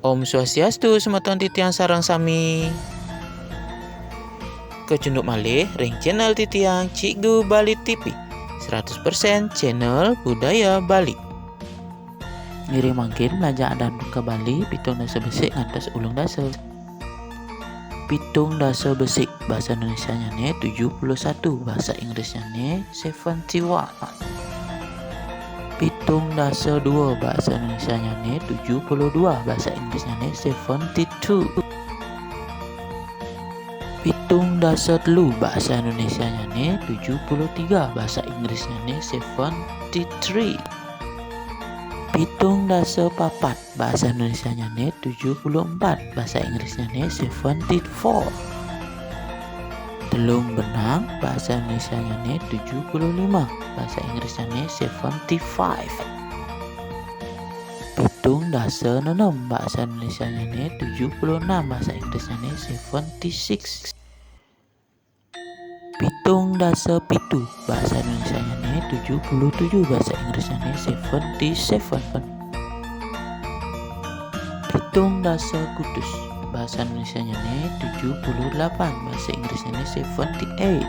Om Swastiastu, semeton titiang sarang sami. Kecunduk malih ring channel titiang Cikgu Bali TV 100% channel budaya Bali. Ngiri mangkin belajar adat ke Bali pitung dasa besik ngantos ulung dasa. Pitung dasa besik bahasa Indonesianya ne 71, bahasa Inggrisnya ne 71. Pitung dasa dua bahasa Indonesianya ne 72, bahasa Inggrisnya ne 72. Pitung dasa telu bahasa Indonesianya ne 73, bahasa Inggrisnya ne 73. Pitung dasa papat bahasa Indonesianya ne 74, bahasa Inggrisnya ne 74. Telung benang bahasa Indonesianya ne 75, bahasa Inggrisnya ne 75. Pitung dasa nenem bahasa Indonesianya ne 76, bahasa Inggrisnya ne 76. Pitung dasa pitu bahasa Indonesianya ne 77, bahasa Inggrisnya ne 77. Pitung dasa kutus bahasa Indonesianya ne 78, bahasa Inggrisnya ne 78.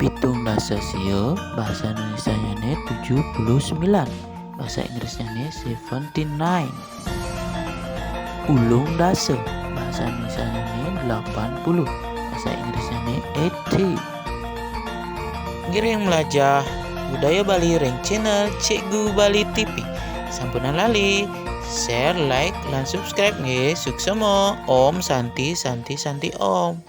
Pitung dasa sia bahasa Indonesianya ne 79, bahasa Inggrisnya ne 79. Ulung dasa bahasa Indonesianya ne 80, bahasa Inggrisnya ne 80. Ngiring belajar budaya Bali ring channel Cikgu Bali TV. Sampunan lali share, like, dan subscribe nggih. Suksema Om Santi Om.